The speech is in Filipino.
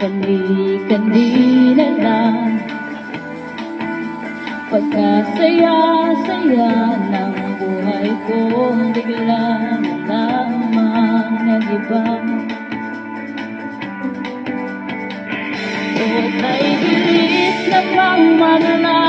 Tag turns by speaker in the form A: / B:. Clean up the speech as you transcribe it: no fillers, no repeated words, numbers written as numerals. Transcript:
A: Kani-kanina lang pagkasaya-saya ng buhay ko, bigla lamang nag-iba. At ay bilis na pang manala